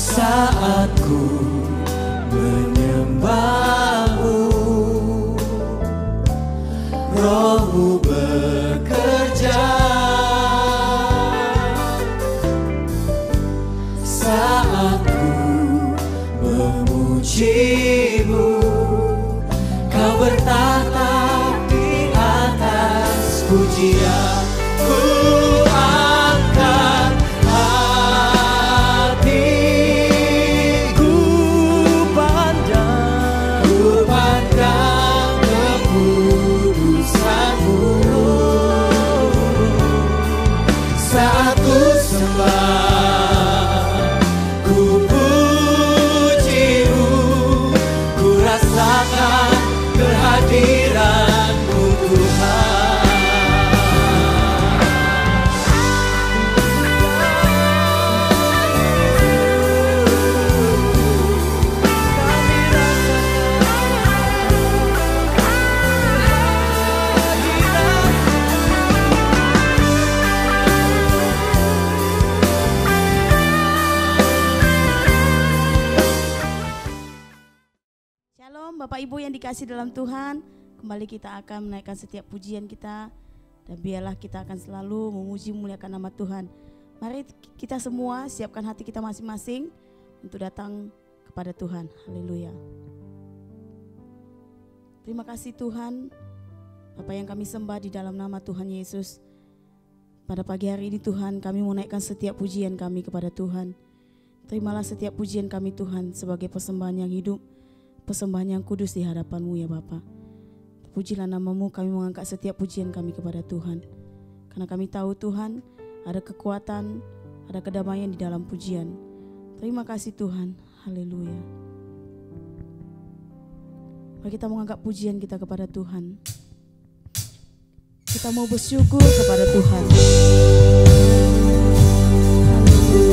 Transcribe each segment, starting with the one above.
saat ku menyembah-Mu. Roh-Mu bekerja saat ku memuji-Mu. Kau bertahta di atas pujian. Ku angkat hatiku, ku pandang kekudusan-Mu. Saat ku sembah, ku puji-Mu, ku rasakan kehadiran-Mu Tuhan. Shalom Bapak Ibu yang dikasih dalam Tuhan. Kembali kita akan menaikkan setiap pujian kita. Dan biarlah kita akan selalu memuji memuliakan nama Tuhan. Mari kita semua siapkan hati kita masing-masing untuk datang kepada Tuhan. Haleluya. Terima kasih Tuhan, Bapa yang kami sembah di dalam nama Tuhan Yesus. Pada pagi hari ini Tuhan, kami menaikkan setiap pujian kami kepada Tuhan. Terimalah setiap pujian kami Tuhan sebagai persembahan yang hidup, persembahan yang kudus di hadapan-Mu ya Bapa. Pujilah nama-Mu, kami mengangkat setiap pujian kami kepada Tuhan. Karena kami tahu Tuhan, ada kekuatan, ada kedamaian di dalam pujian. Terima kasih Tuhan, haleluya. Mari kita mengangkat pujian kita kepada Tuhan. Kita mau bersyukur kepada Tuhan. Haleluya. Ku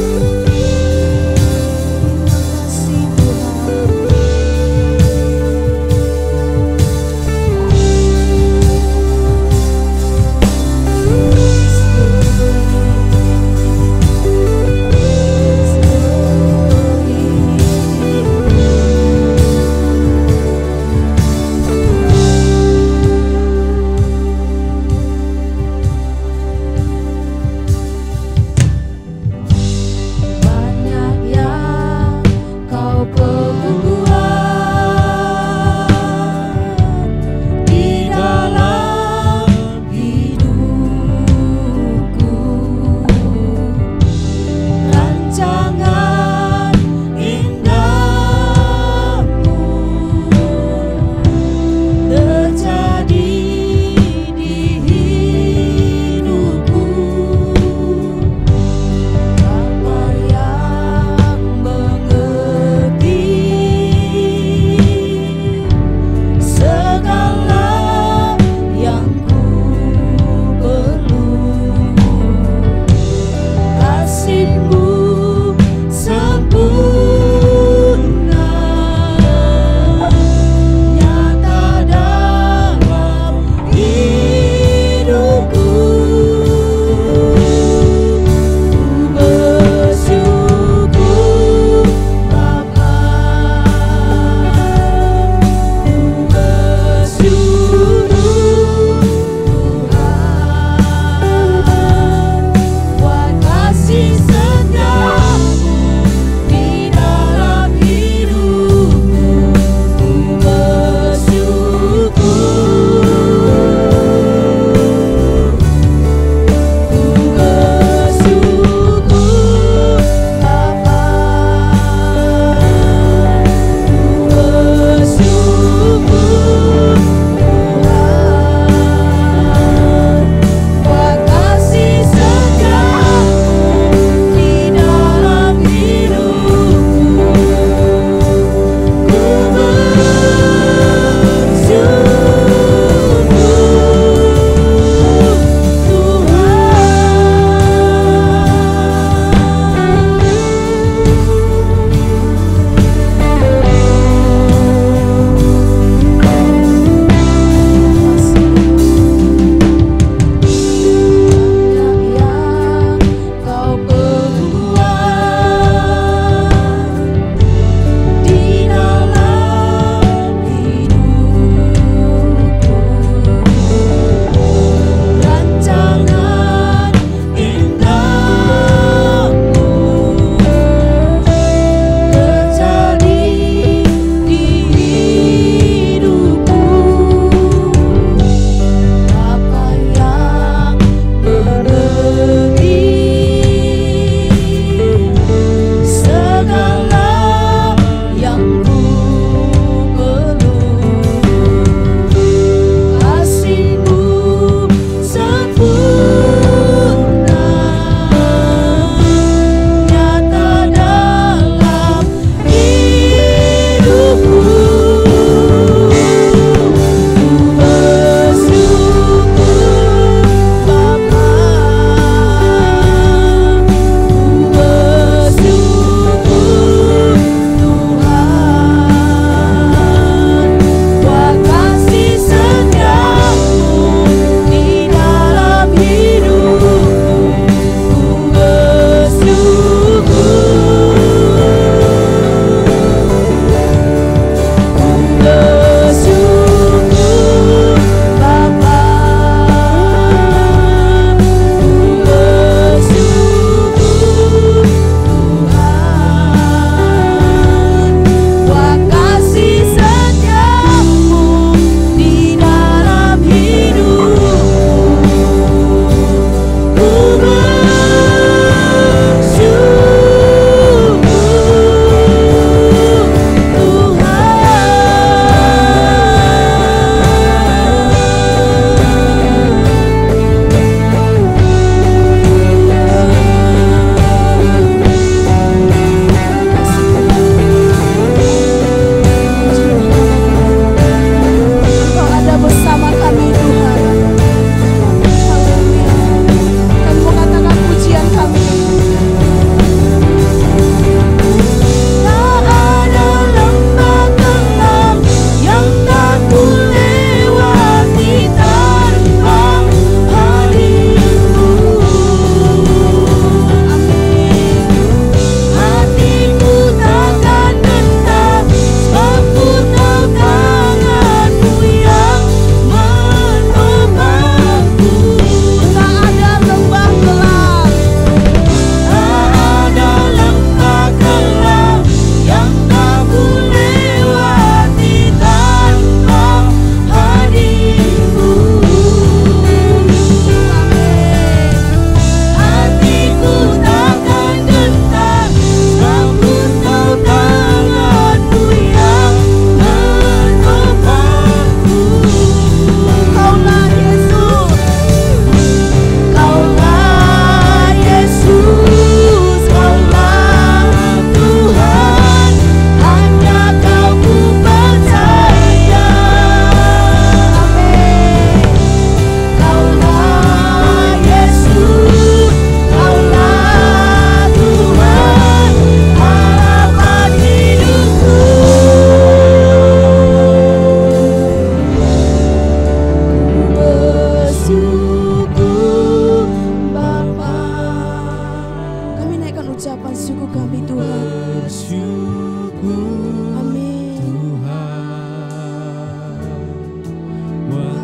ucapan syukur kami Tuhan. Bersyukur Amin. Tuhan,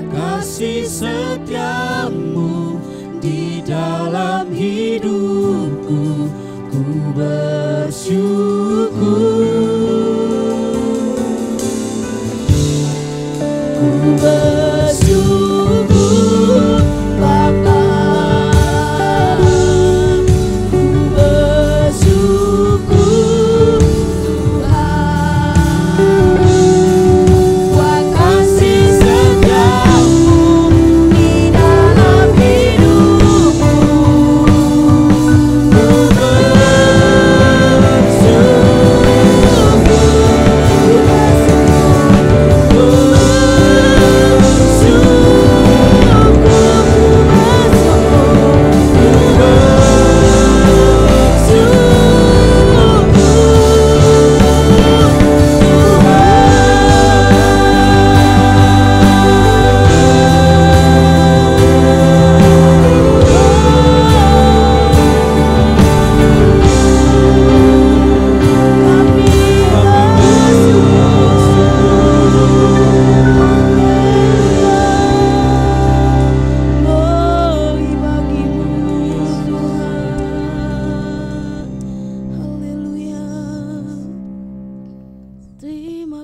kasih setiamu di dalam hidupku, ku bersyukur. Ku bersyukur Bapa, ku bersyukur Tuhan, buat kasih setiamu di dalam hidupku. Ku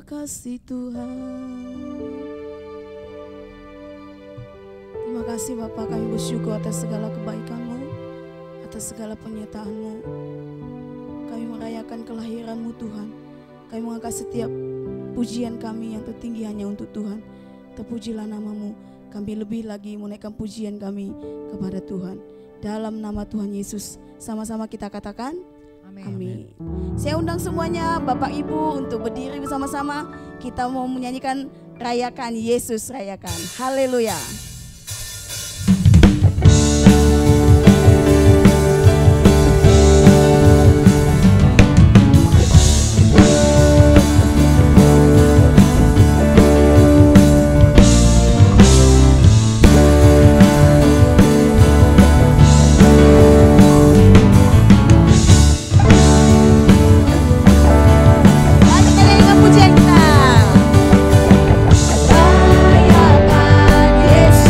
kasih Tuhan. Terima kasih Bapa, kami bersyukur atas segala kebaikan-Mu, atas segala penyertaan-Mu. Kami merayakan kelahiran-Mu Tuhan. Kami mengangkat setiap pujian kami yang tertinggi hanya untuk Tuhan. Terpujilah nama-Mu. Kami lebih lagi menaikkan pujian kami kepada Tuhan. Dalam nama Tuhan Yesus, sama-sama kita katakan amin. Saya undang semuanya Bapak Ibu untuk berdiri bersama-sama. Kita mau menyanyikan Rayakan Yesus Rayakan. Haleluya. Rayakan Yesus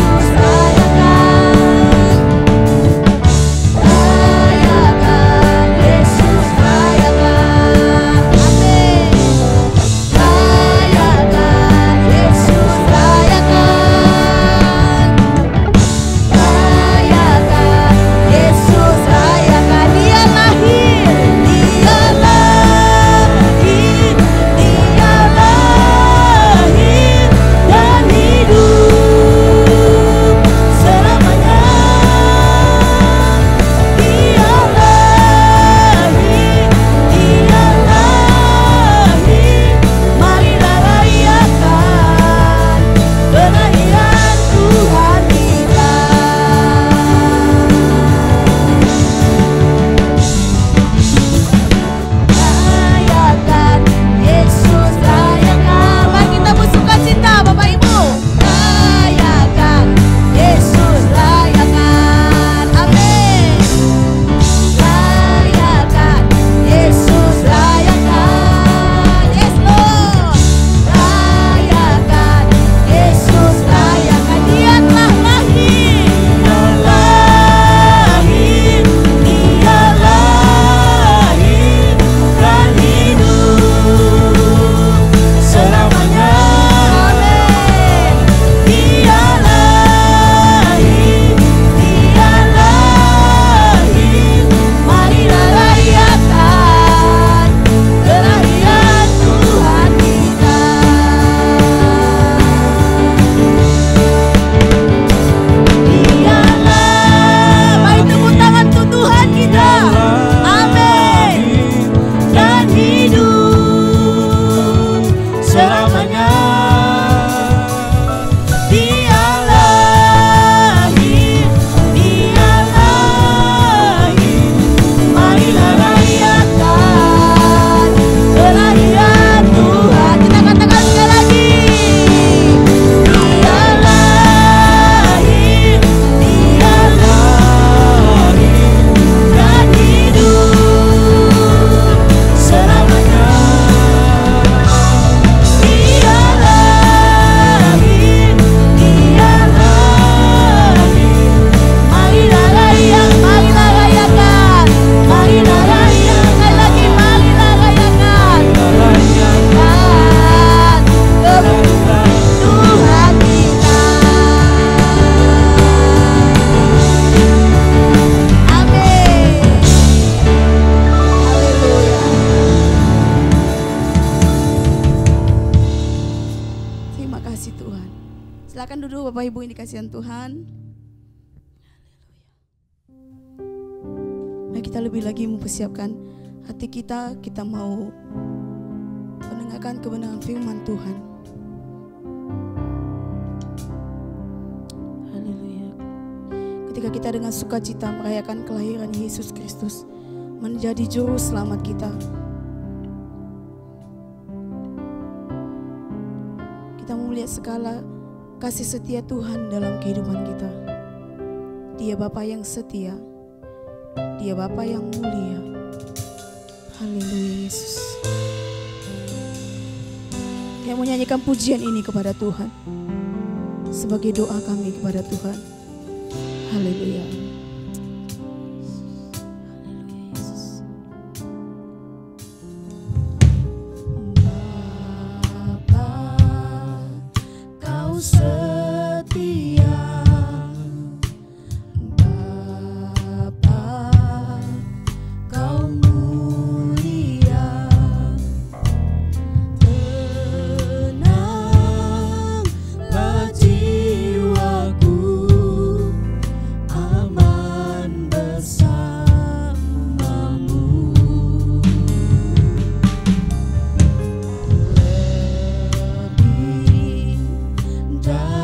Bapak Ibu yang dikasihan Tuhan. Mari kita lebih lagi mempersiapkan hati kita mau mendengarkan kebenaran firman Tuhan. Haleluya. Ketika kita dengan sukacita merayakan kelahiran Yesus Kristus menjadi juru selamat kita, kita melihat segala kasih setia Tuhan dalam kehidupan kita. Dia Bapa yang setia, Dia Bapa yang mulia. Haleluya Yesus. Kita menyanyikan pujian ini kepada Tuhan sebagai doa kami kepada Tuhan. Haleluya. Dah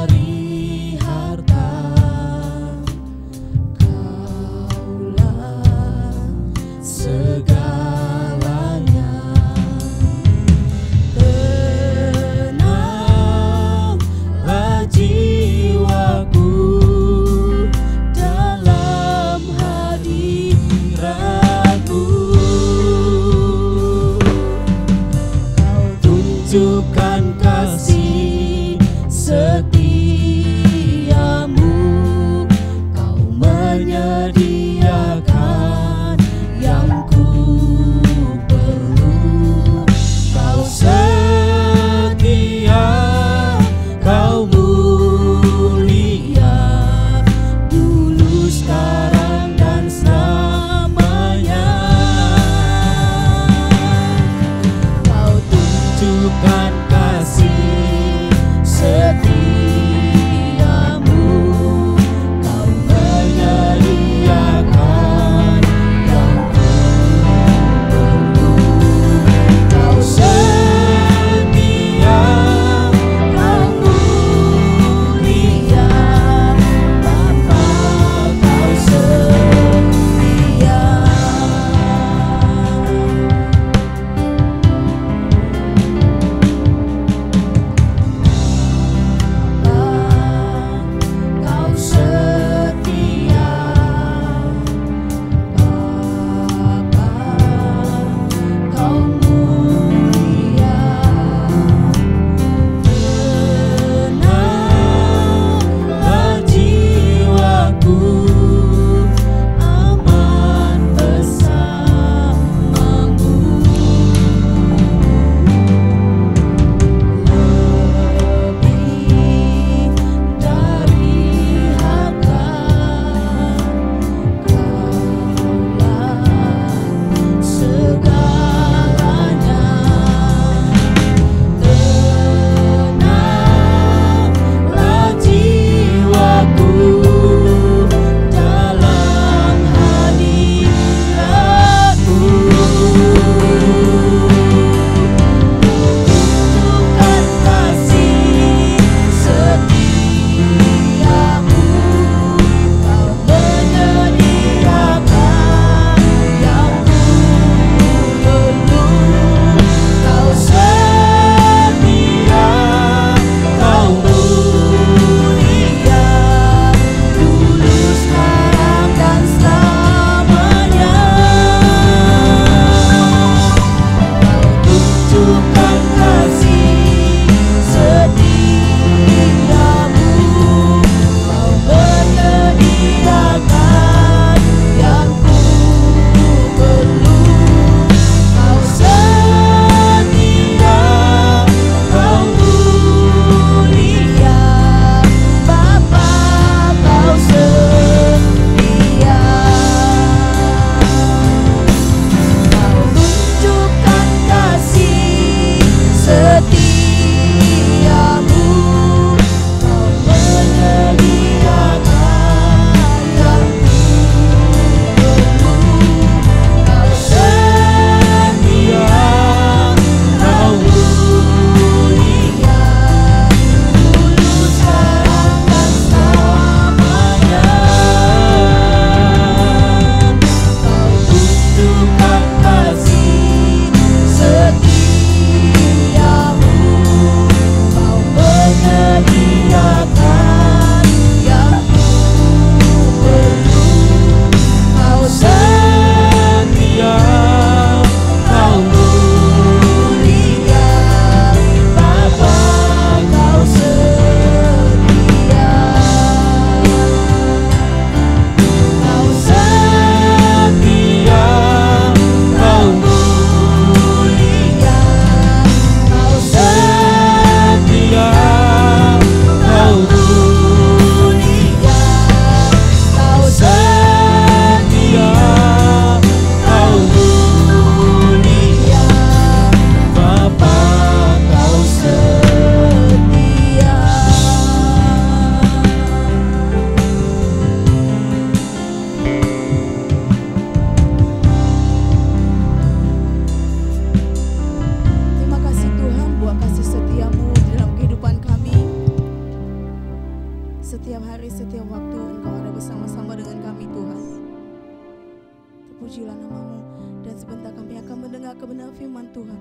mendengar kebenaran firman Tuhan.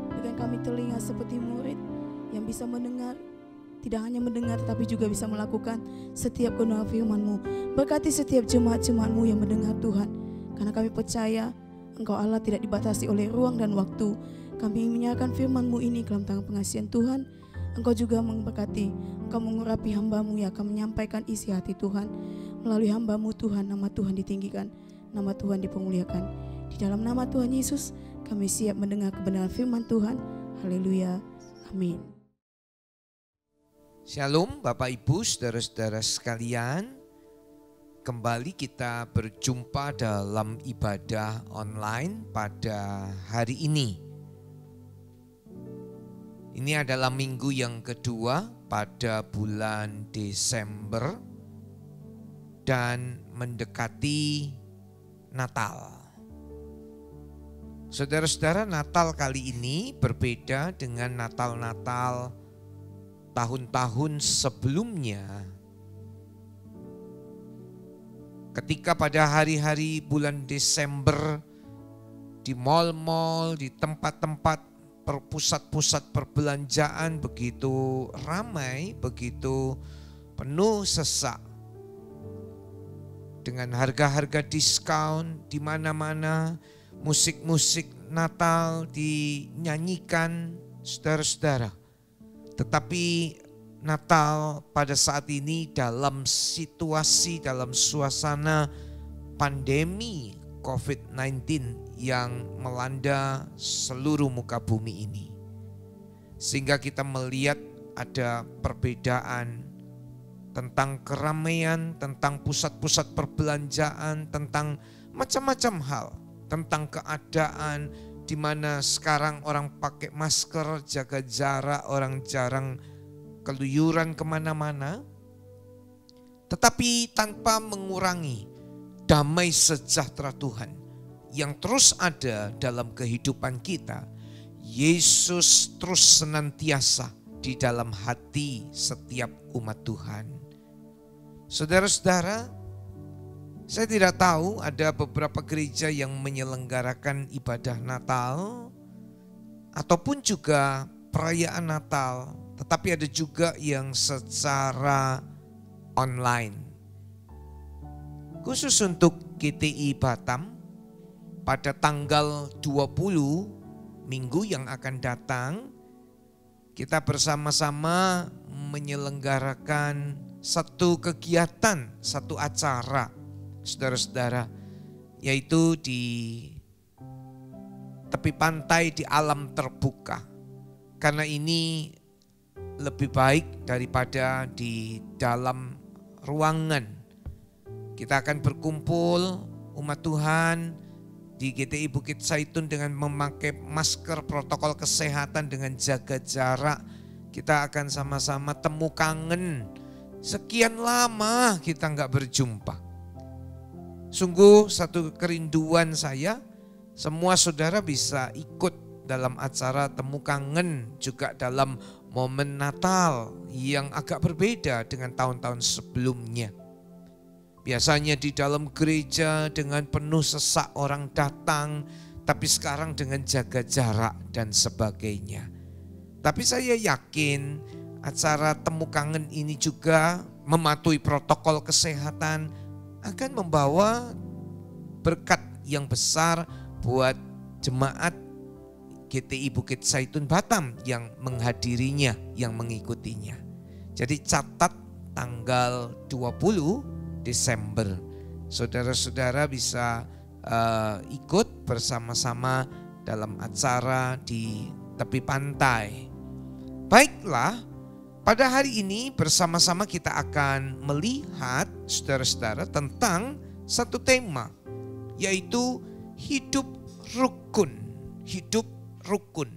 Berikan kami telinga seperti murid yang bisa mendengar, tidak hanya mendengar tetapi juga bisa melakukan setiap kebenaran firman-Mu. Berkati setiap jemaat-jemaat-Mu yang mendengar Tuhan, karena kami percaya Engkau Allah tidak dibatasi oleh ruang dan waktu. Kami menyerahkan firman-Mu ini ke dalam tangan pengasihan Tuhan. Engkau juga memberkati, Engkau mengurapi hamba-Mu yang akan menyampaikan isi hati Tuhan. Melalui hamba-Mu Tuhan, nama Tuhan ditinggikan, nama Tuhan dipermuliakan. Di dalam nama Tuhan Yesus, kami siap mendengar kebenaran firman Tuhan. Haleluya. Amin. Shalom Bapak Ibu, saudara-saudara sekalian. Kembali kita berjumpa dalam ibadah online pada hari ini. Ini adalah minggu yang kedua pada bulan Desember dan mendekati Natal. Saudara-saudara, Natal kali ini berbeda dengan Natal-Natal tahun-tahun sebelumnya. Ketika pada hari-hari bulan Desember di mal-mal, di tempat-tempat pusat-pusat perbelanjaan begitu ramai, begitu penuh sesak. Dengan harga-harga diskon di mana-mana, musik-musik Natal dinyanyikan, saudara-saudara. Tetapi Natal pada saat ini dalam situasi, dalam suasana pandemi COVID-19 yang melanda seluruh muka bumi ini. Sehingga kita melihat ada perbedaan tentang keramaian, tentang pusat-pusat perbelanjaan, tentang macam-macam hal. Tentang keadaan di mana sekarang orang pakai masker, jaga jarak, orang jarang keluyuran kemana-mana. Tetapi tanpa mengurangi damai sejahtera Tuhan yang terus ada dalam kehidupan kita. Yesus terus senantiasa di dalam hati setiap umat Tuhan. Saudara-saudara, saya tidak tahu, ada beberapa gereja yang menyelenggarakan ibadah Natal ataupun juga perayaan Natal, tetapi ada juga yang secara online. Khusus untuk GTI Batam pada tanggal 20 minggu yang akan datang, kita bersama-sama menyelenggarakan satu kegiatan, satu acara, saudara-saudara, yaitu di tepi pantai di alam terbuka. Karena ini lebih baik daripada di dalam ruangan. Kita akan berkumpul umat Tuhan di GTI Bukit Zaitun dengan memakai masker, protokol kesehatan, dengan jaga jarak. Kita akan sama-sama temu kangen. Sekian lama kita nggak berjumpa. Sungguh satu kerinduan saya, semua saudara bisa ikut dalam acara temu kangen, juga dalam momen Natal yang agak berbeda dengan tahun-tahun sebelumnya. Biasanya di dalam gereja dengan penuh sesak orang datang, tapi sekarang dengan jaga jarak dan sebagainya. Tapi saya yakin acara temu kangen ini juga mematuhi protokol kesehatan akan membawa berkat yang besar buat jemaat GTI Bukit Zaitun Batam yang menghadirinya, yang mengikutinya. Jadi catat tanggal 20 Desember. Saudara-saudara bisa ikut bersama-sama dalam acara di tepi pantai. Baiklah, pada hari ini bersama-sama kita akan melihat, saudara-saudara, tentang satu tema, yaitu hidup rukun. Hidup rukun.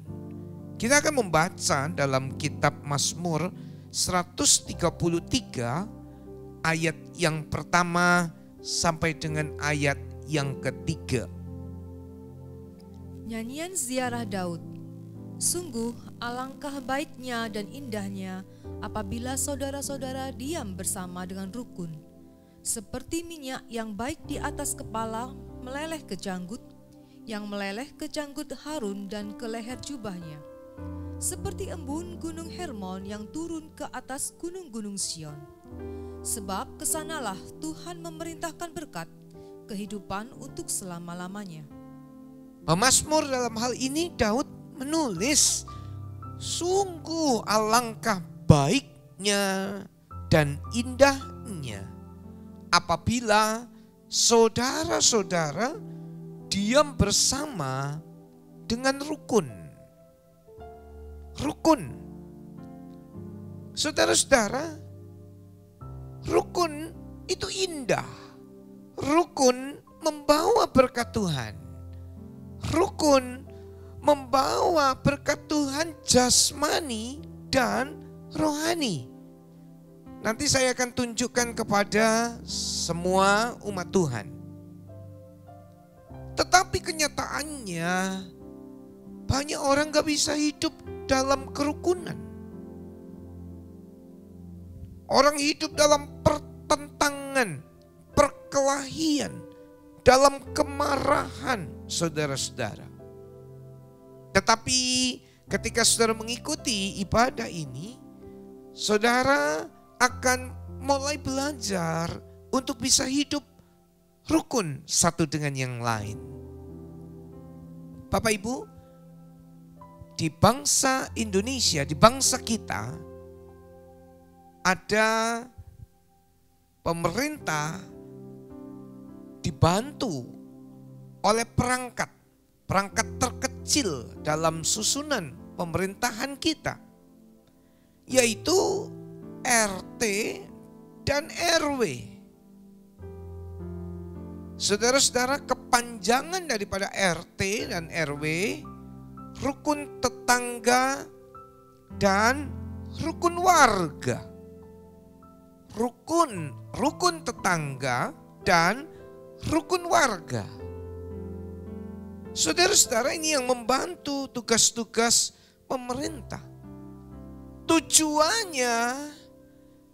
Kita akan membaca dalam kitab Mazmur 133 ayat yang pertama sampai dengan ayat yang ketiga. Nyanyian ziarah Daud. Sungguh alangkah baiknya dan indahnya apabila saudara-saudara diam bersama dengan rukun. Seperti minyak yang baik di atas kepala meleleh ke janggut, yang meleleh ke janggut Harun dan ke leher jubahnya, seperti embun gunung Hermon yang turun ke atas gunung-gunung Sion. Sebab kesanalah Tuhan memerintahkan berkat, kehidupan untuk selama-lamanya. Pemazmur dalam hal ini Daud menulis, sungguh alangkah baiknya dan indahnya apabila saudara-saudara diam bersama dengan rukun. Rukun. Saudara-saudara, rukun itu indah. Rukun membawa berkat Tuhan. Rukun membawa berkat Tuhan jasmani dan rohani. Nanti saya akan tunjukkan kepada semua umat Tuhan. Tetapi kenyataannya banyak orang gak bisa hidup dalam kerukunan. Orang hidup dalam pertentangan, perkelahian, dalam kemarahan, saudara-saudara. Tetapi ketika saudara mengikuti ibadah ini, saudara akan mulai belajar untuk bisa hidup rukun satu dengan yang lain. Bapak Ibu, di bangsa Indonesia, di bangsa kita, ada pemerintah dibantu oleh perangkat terkecil dalam susunan pemerintahan kita, yaitu RT dan RW. Saudara-saudara, kepanjangan daripada RT dan RW, rukun tetangga dan rukun warga. Rukun tetangga dan rukun warga. Saudara-saudara, ini yang membantu tugas-tugas pemerintah. Tujuannya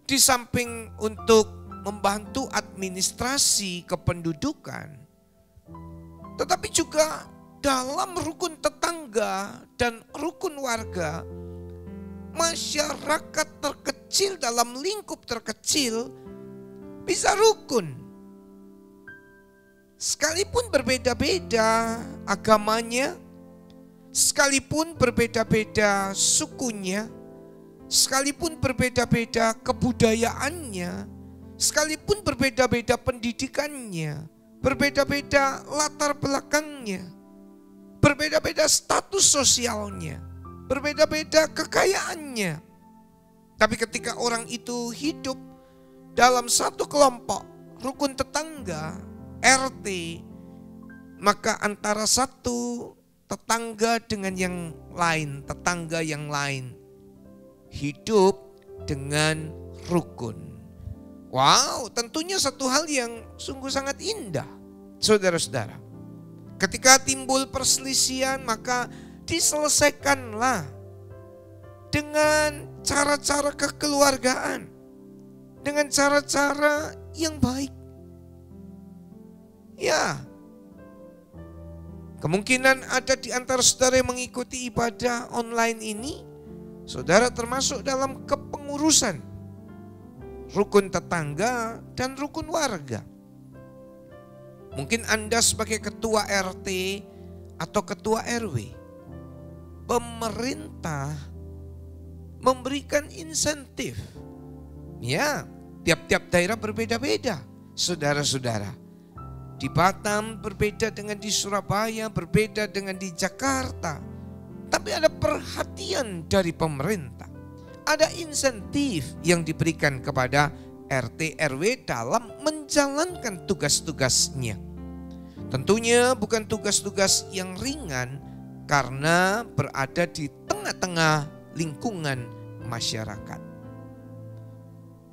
di samping untuk membantu administrasi kependudukan, tetapi juga dalam rukun tetangga dan rukun warga, masyarakat terkecil dalam lingkup terkecil bisa rukun. Sekalipun berbeda-beda agamanya, sekalipun berbeda-beda sukunya, sekalipun berbeda-beda kebudayaannya, sekalipun berbeda-beda pendidikannya, berbeda-beda latar belakangnya, berbeda-beda status sosialnya, berbeda-beda kekayaannya. Tapi ketika orang itu hidup dalam satu kelompok rukun tetangga, RT, maka antara satu tetangga dengan yang lain, tetangga yang lain, hidup dengan rukun. Wow, tentunya satu hal yang sungguh sangat indah, saudara-saudara. Ketika timbul perselisihan, maka diselesaikanlah dengan cara-cara kekeluargaan, dengan cara-cara yang baik. Ya, kemungkinan ada di antara saudara yang mengikuti ibadah online ini, saudara termasuk dalam kepengurusan rukun tetangga dan rukun warga. Mungkin Anda sebagai ketua RT atau ketua RW, pemerintah memberikan insentif. Ya, tiap-tiap daerah berbeda-beda, saudara-saudara. Di Batam berbeda dengan di Surabaya, berbeda dengan di Jakarta. Tapi ada perhatian dari pemerintah. Ada insentif yang diberikan kepada RT RW dalam menjalankan tugas-tugasnya. Tentunya bukan tugas-tugas yang ringan karena berada di tengah-tengah lingkungan masyarakat.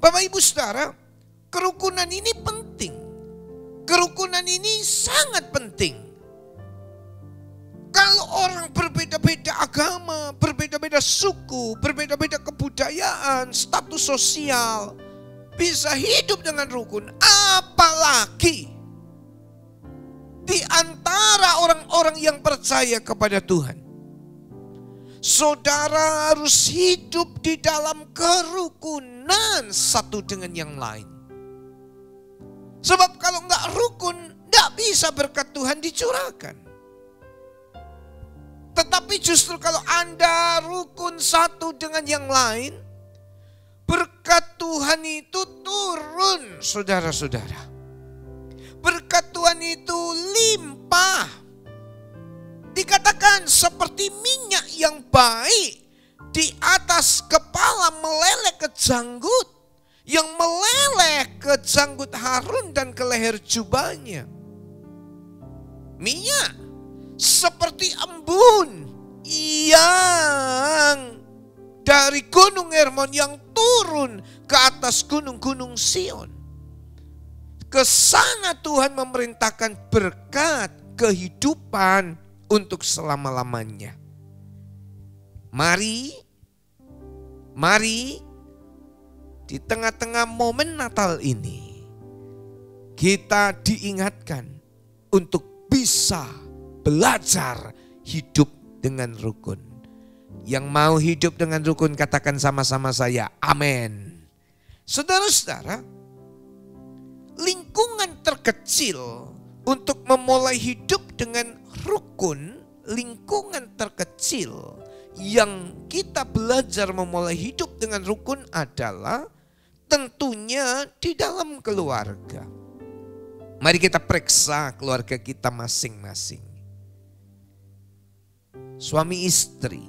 Bapak Ibu Saudara, kerukunan ini penting. Kerukunan ini sangat penting. Kalau orang berbeda-beda agama, berbeda-beda suku, berbeda-beda kebudayaan, status sosial, bisa hidup dengan rukun, apalagi di antara orang-orang yang percaya kepada Tuhan. Saudara harus hidup di dalam kerukunan satu dengan yang lain. Sebab kalau enggak rukun, enggak bisa berkat Tuhan dicurahkan. Tetapi justru kalau Anda rukun satu dengan yang lain, berkat Tuhan itu turun, saudara-saudara. Berkat Tuhan itu limpah. Dikatakan seperti minyak yang baik di atas kepala meleleh ke janggut, yang meleleh ke janggut Harun dan ke leher jubahnya. Minyak seperti embun yang dari gunung Hermon yang turun ke atas gunung-gunung Sion. Ke sana Tuhan memerintahkan berkat kehidupan untuk selama-lamanya. Mari di tengah-tengah momen Natal ini kita diingatkan untuk bisa belajar hidup dengan rukun. Yang mau hidup dengan rukun katakan sama-sama saya, amin. Saudara-saudara, lingkungan terkecil untuk memulai hidup dengan rukun, lingkungan terkecil yang kita belajar memulai hidup dengan rukun adalah tentunya di dalam keluarga. Mari kita periksa keluarga kita masing-masing. Suami istri.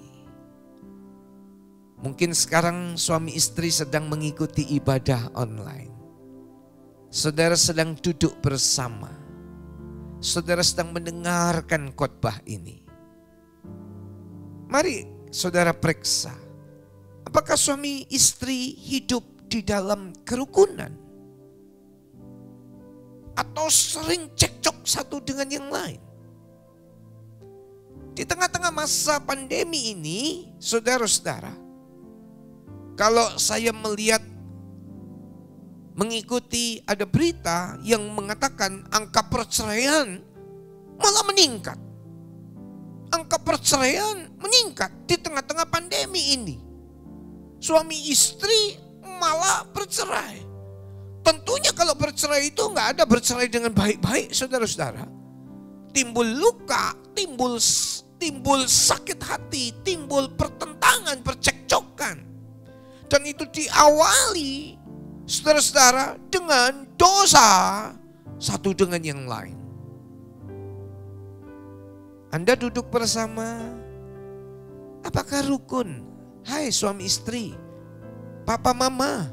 Mungkin sekarang suami istri sedang mengikuti ibadah online. Saudara sedang duduk bersama. Saudara sedang mendengarkan khotbah ini. Mari saudara periksa. Apakah suami istri hidup di dalam kerukunan? Atau sering cekcok satu dengan yang lain? Di tengah-tengah masa pandemi ini, saudara-saudara, kalau saya mengikuti ada berita yang mengatakan angka perceraian malah meningkat. Angka perceraian meningkat di tengah-tengah pandemi ini. Suami istri malah bercerai. Tentunya kalau bercerai itu nggak ada bercerai dengan baik-baik, saudara-saudara. Timbul luka, timbul sakit hati, timbul pertentangan, percekcokan. Dan itu diawali, saudara-saudara, dengan dosa satu dengan yang lain. Anda duduk bersama, apakah rukun? Hai suami istri, papa mama,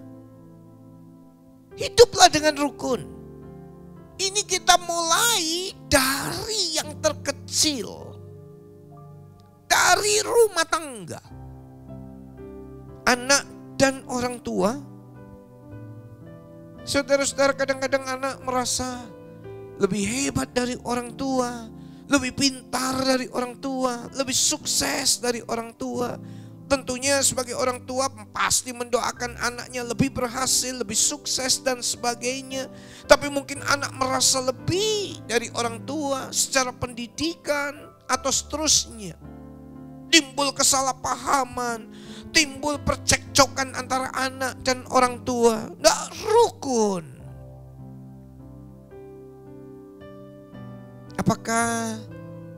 hiduplah dengan rukun. Ini kita mulai dari yang terkecil, dari rumah tangga. Anak dan orang tua. Saudara-saudara, kadang-kadang anak merasa lebih hebat dari orang tua, lebih pintar dari orang tua, lebih sukses dari orang tua. Tentunya sebagai orang tua pasti mendoakan anaknya lebih berhasil, lebih sukses dan sebagainya. Tapi mungkin anak merasa lebih dari orang tua secara pendidikan atau seterusnya. Timbul kesalahpahaman, timbul percekcokan antara anak dan orang tua. Nggak rukun. Apakah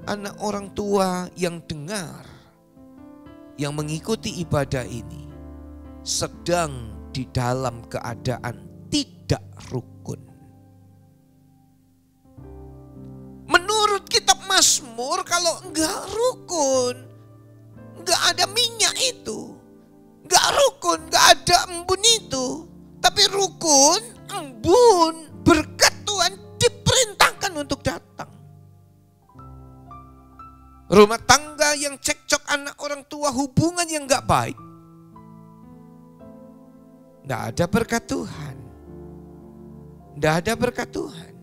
anak orang tua yang dengar, yang mengikuti ibadah ini sedang di dalam keadaan tidak rukun? Menurut kitab Mazmur, kalau enggak rukun, enggak ada minyak itu, enggak rukun, enggak ada embun itu. Tapi rukun, embun, berkat Tuhan diperintahkan untuk datang. Rumah tangga yang cekcok anak orang tua, hubungan yang gak baik, gak ada berkat Tuhan. Gak ada berkat Tuhan.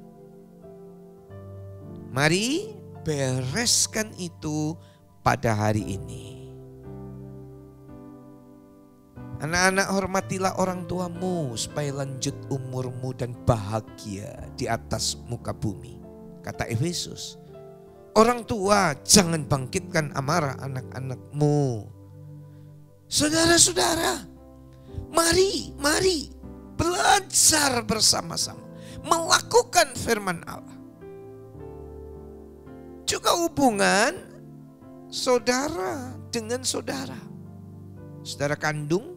Mari bereskan itu pada hari ini. Anak-anak, hormatilah orang tuamu supaya lanjut umurmu dan bahagia di atas muka bumi. kata Efesus. Orang tua, jangan bangkitkan amarah anak-anakmu. Saudara-saudara, mari belajar bersama-sama melakukan firman Allah. Juga hubungan saudara dengan saudara. Saudara kandung.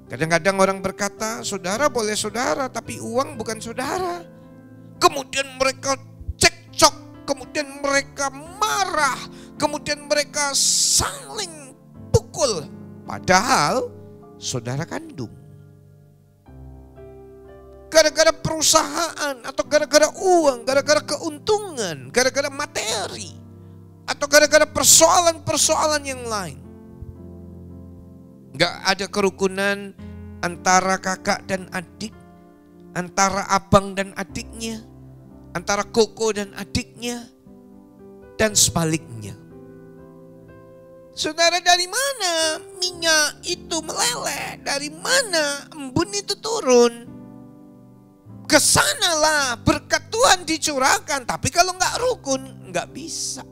Kadang-kadang orang berkata, saudara boleh saudara, tapi uang bukan saudara. Kemudian mereka cekcok, kemudian mereka marah, kemudian mereka saling pukul. Padahal saudara kandung. Gara-gara perusahaan, atau gara-gara uang, gara-gara keuntungan, gara-gara materi, atau gara-gara persoalan-persoalan yang lain. Gak ada kerukunan antara kakak dan adik, antara abang dan adiknya, antara koko dan adiknya, dan sebaliknya. Saudara, dari mana minyak itu meleleh? Dari mana embun itu turun? Kesanalah berkat Tuhan dicurahkan. Tapi kalau nggak rukun, nggak bisa.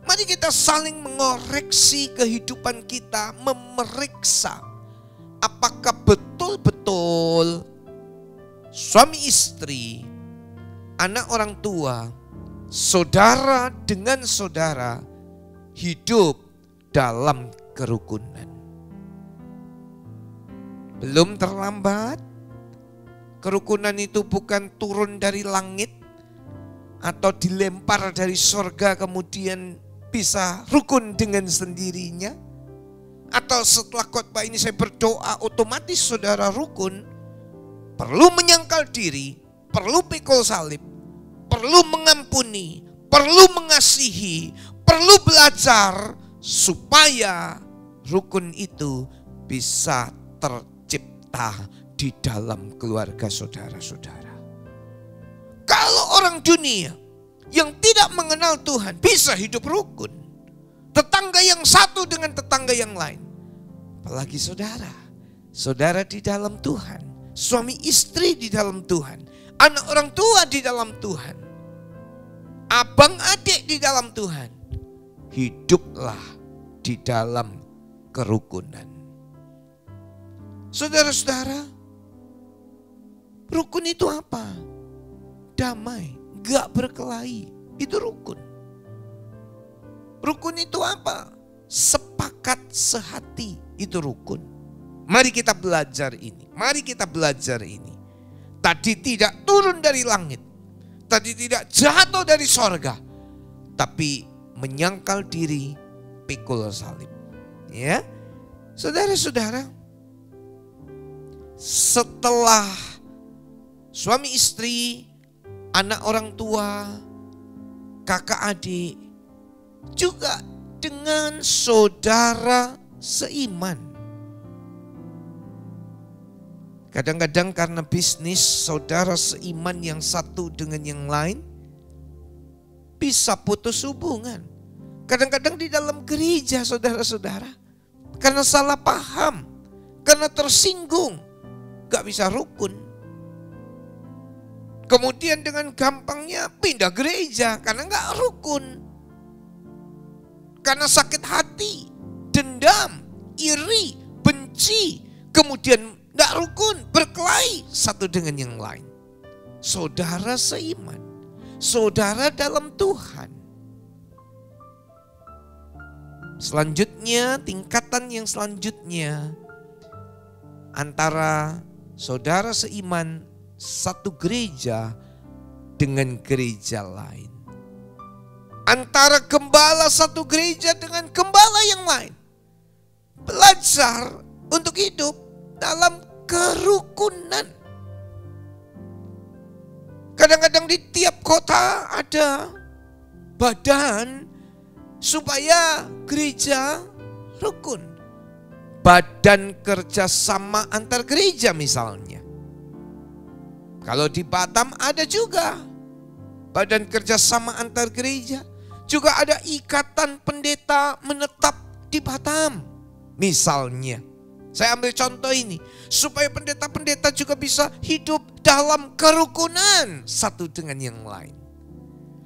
Mari kita saling mengoreksi kehidupan kita, memeriksa apakah betul-betul suami istri, anak orang tua, saudara dengan saudara hidup dalam kerukunan. Belum terlambat. Kerukunan itu bukan turun dari langit atau dilempar dari sorga kemudian bisa rukun dengan sendirinya. Atau setelah khotbah ini saya berdoa otomatis saudara rukun. Perlu menyangkal diri, perlu pikul salib, perlu mengampuni, perlu mengasihi, perlu belajar supaya rukun itu bisa tercipta di dalam keluarga saudara-saudara. Kalau orang dunia yang tidak mengenal Tuhan bisa hidup rukun, tetangga yang satu dengan tetangga yang lain, apalagi saudara, saudara di dalam Tuhan, suami istri di dalam Tuhan, anak orang tua di dalam Tuhan, abang adik di dalam Tuhan, hiduplah di dalam kerukunan. Saudara-saudara, rukun itu apa? Damai, gak berkelahi, itu rukun. Rukun itu apa? Sepakat sehati, itu rukun. Mari kita belajar ini, mari kita belajar ini. Tadi tidak turun dari langit, tadi tidak jatuh dari sorga, tapi menyangkal diri, pikul salib. Ya, saudara-saudara, setelah suami istri, anak orang tua, kakak adik, juga dengan saudara seiman. Kadang-kadang karena bisnis saudara seiman yang satu dengan yang lain bisa putus hubungan. Kadang-kadang di dalam gereja saudara-saudara, karena salah paham, karena tersinggung, gak bisa rukun. Kemudian dengan gampangnya pindah gereja karena gak rukun. Karena sakit hati, dendam, iri, benci, kemudian gak rukun, berkelahi satu dengan yang lain. Saudara seiman, saudara dalam Tuhan. Selanjutnya, tingkatan yang selanjutnya, antara saudara seiman satu gereja dengan gereja lain. Antara gembala satu gereja dengan gembala yang lain. Belajar untuk hidup dalam kerukunan. Kadang-kadang di tiap kota ada badan supaya gereja rukun. Badan kerjasama antar gereja misalnya. Kalau di Batam ada juga badan kerjasama antar gereja. Juga ada ikatan pendeta menetap di Batam misalnya. Saya ambil contoh ini, supaya pendeta-pendeta juga bisa hidup dalam kerukunan satu dengan yang lain.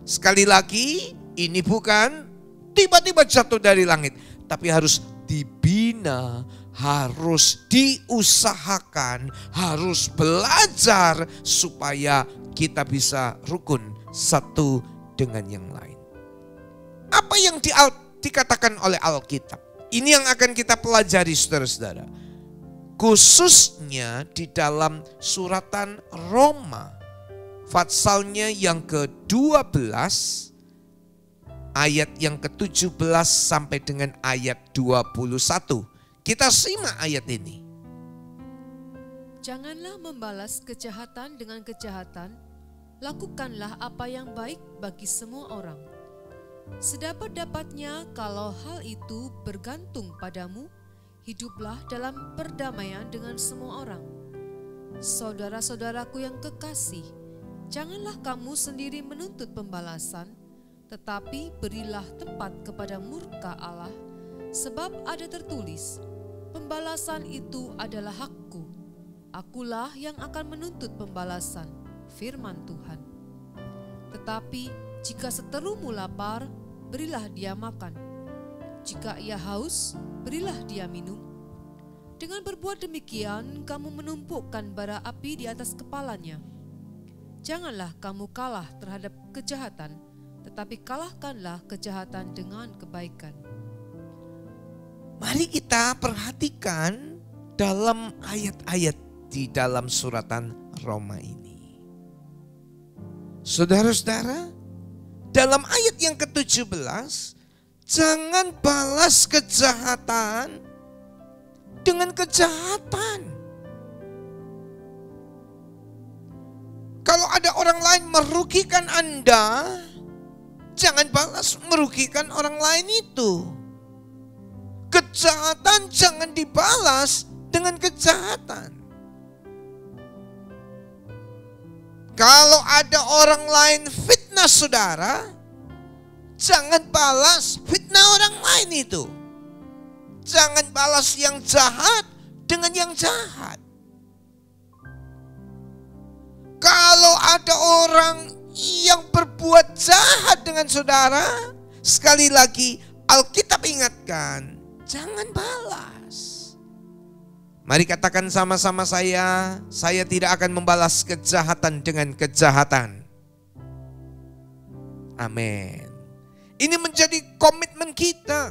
Sekali lagi, ini bukan tiba-tiba jatuh dari langit, tapi harus dibina, harus diusahakan, harus belajar supaya kita bisa rukun satu dengan yang lain. Apa yang dikatakan oleh Alkitab? Ini yang akan kita pelajari saudara-saudara. Khususnya di dalam suratan Roma. Patsalnya yang ke-12 ayat yang ke-17 sampai dengan ayat 21. Kita simak ayat ini. Janganlah membalas kejahatan dengan kejahatan, lakukanlah apa yang baik bagi semua orang. Sedapat-dapatnya kalau hal itu bergantung padamu, hiduplah dalam perdamaian dengan semua orang. Saudara-saudaraku yang kekasih, janganlah kamu sendiri menuntut pembalasan, tetapi berilah tempat kepada murka Allah, sebab ada tertulis, pembalasan itu adalah hakku, akulah yang akan menuntut pembalasan, firman Tuhan. Tetapi jika seterumu lapar, berilah dia makan. Jika ia haus, berilah dia minum. Dengan berbuat demikian, kamu menumpukkan bara api di atas kepalanya. Janganlah kamu kalah terhadap kejahatan, tetapi kalahkanlah kejahatan dengan kebaikan. Mari kita perhatikan dalam ayat-ayat di dalam suratan Roma ini. Saudara-saudara, dalam ayat yang ke-17, jangan balas kejahatan dengan kejahatan. Kalau ada orang lain merugikan Anda, jangan balas merugikan orang lain itu. Kejahatan jangan dibalas dengan kejahatan. Kalau ada orang lain fitnah saudara, jangan balas fitnah orang lain itu. Jangan balas yang jahat dengan yang jahat. Kalau ada orang yang berbuat jahat dengan saudara, sekali lagi Alkitab ingatkan, jangan balas. Mari katakan sama-sama saya tidak akan membalas kejahatan dengan kejahatan. Amin. Ini menjadi komitmen kita.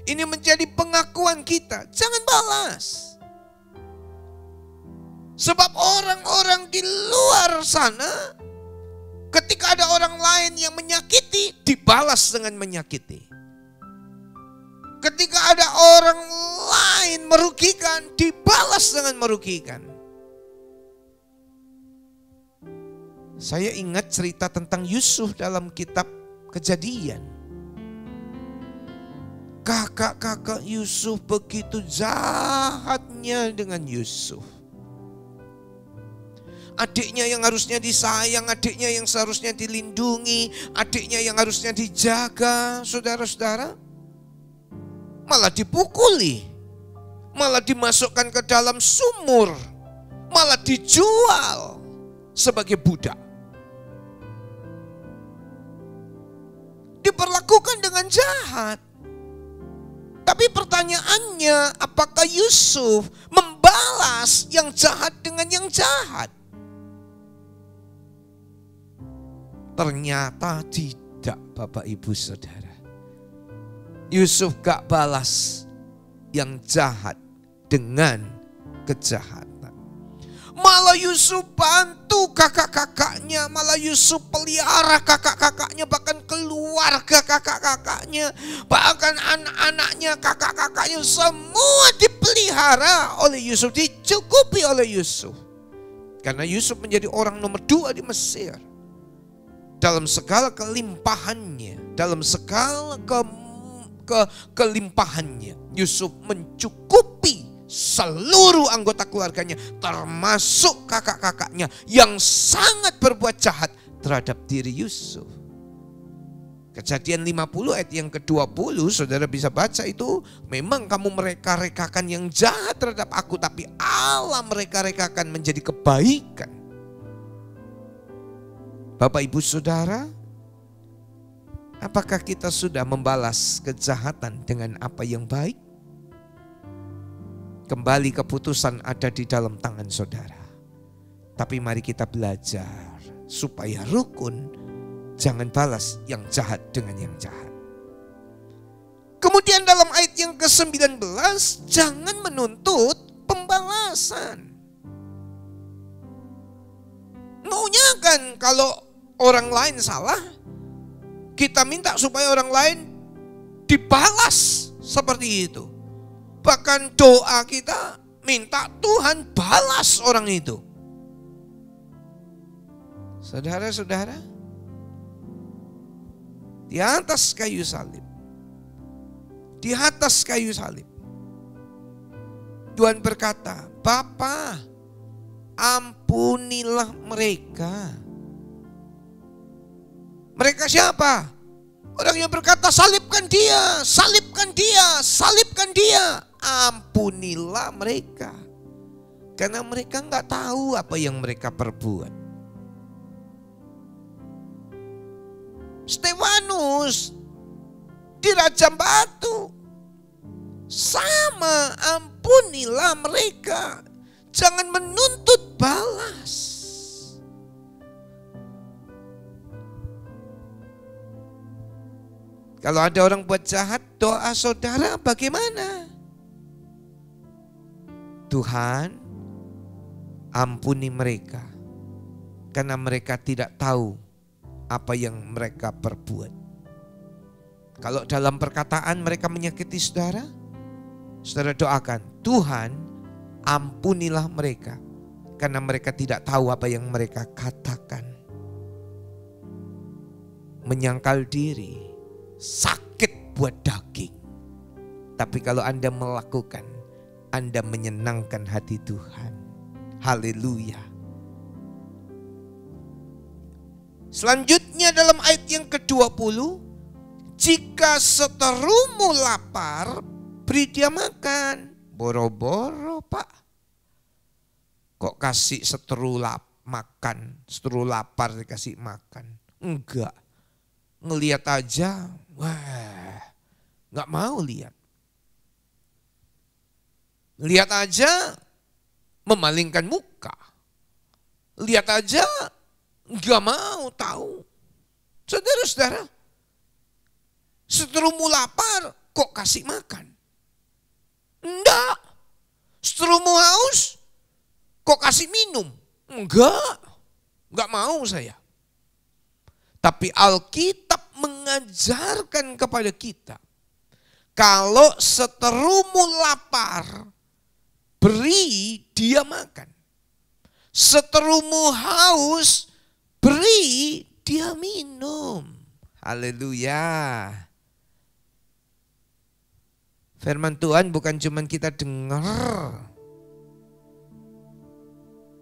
Ini menjadi pengakuan kita. Jangan balas. Sebab orang-orang di luar sana, ketika ada orang lain yang menyakiti, dibalas dengan menyakiti. Ketika ada orang lain merugikan, dibalas dengan merugikan. Saya ingat cerita tentang Yusuf dalam kitab Kejadian. Kakak-kakak Yusuf begitu jahatnya dengan Yusuf. Adiknya yang harusnya disayang, adiknya yang seharusnya dilindungi, adiknya yang harusnya dijaga, saudara-saudara, malah dipukuli, malah dimasukkan ke dalam sumur, malah dijual sebagai budak. Diperlakukan dengan jahat. Tapi pertanyaannya, apakah Yusuf membalas yang jahat dengan yang jahat? Ternyata tidak, Bapak Ibu Saudara. Yusuf gak balas yang jahat dengan kejahatan. Malah Yusuf bantu kakak-kakaknya, malah Yusuf pelihara kakak-kakaknya, bahkan keluarga kakak-kakaknya, bahkan anak-anaknya, kakak-kakaknya, semua dipelihara oleh Yusuf, dicukupi oleh Yusuf. Karena Yusuf menjadi orang nomor 2 di Mesir. Dalam segala kelimpahannya, dalam segala kelimpahannya, Yusuf mencukupi seluruh anggota keluarganya, termasuk kakak-kakaknya yang sangat berbuat jahat terhadap diri Yusuf. Kejadian 50 ayat yang ke-20, saudara bisa baca itu, memang kamu mereka-rekakan yang jahat terhadap aku, tapi Allah mereka-rekakan menjadi kebaikan. Bapak Ibu Saudara, apakah kita sudah membalas kejahatan dengan apa yang baik? Kembali keputusan ada di dalam tangan saudara. Tapi mari kita belajar supaya rukun. Jangan balas yang jahat dengan yang jahat. Kemudian dalam ayat yang ke-19, jangan menuntut pembalasan. Maunya kan kalau orang lain salah, kita minta supaya orang lain dibalas seperti itu. Bahkan doa kita minta Tuhan balas orang itu. Saudara-saudara, di atas kayu salib. Di atas kayu salib. Tuhan berkata, Bapa, ampunilah mereka. Mereka siapa? Orang yang berkata, salibkan dia, salibkan dia, salibkan dia. Ampunilah mereka. Karena mereka enggak tahu apa yang mereka perbuat. Stefanus dirajam batu. Sama, ampunilah mereka. Jangan menuntut balas. Kalau ada orang buat jahat, doa saudara bagaimana? Tuhan, ampuni mereka. Karena mereka tidak tahu apa yang mereka perbuat. Kalau dalam perkataan mereka menyakiti saudara, saudara doakan, Tuhan ampunilah mereka. Karena mereka tidak tahu apa yang mereka katakan. Menyangkal diri, sakit buat daging. Tapi kalau Anda melakukan, Anda menyenangkan hati Tuhan. Haleluya. Selanjutnya dalam ayat yang ke-20, jika seterumu lapar, beri dia makan. Boro-boro Pak, kok kasih seteru makan, seteru lapar dikasih makan? Enggak, ngelihat aja, wah, enggak mau lihat. Lihat aja, memalingkan muka. Lihat aja, enggak mau tahu. Saudara-saudara, seterumu lapar kok kasih makan? Enggak. Seterumu haus kok kasih minum? Enggak. Enggak mau saya. Tapi Alkitab mengajarkan kepada kita, kalau seterumu lapar, beri dia makan. Seterumu haus, beri dia minum. Haleluya. Firman Tuhan bukan cuma kita dengar.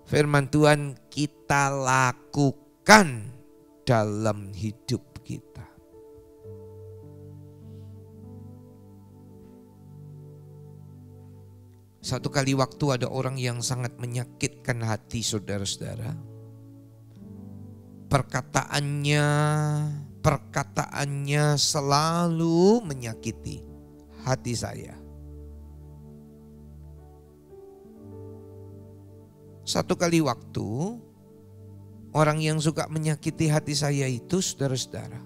Firman Tuhan kita lakukan dalam hidup kita. Satu kali waktu ada orang yang sangat menyakitkan hati saudara-saudara. Perkataannya selalu menyakiti hati saya. Satu kali waktu, orang yang suka menyakiti hati saya itu saudara-saudara,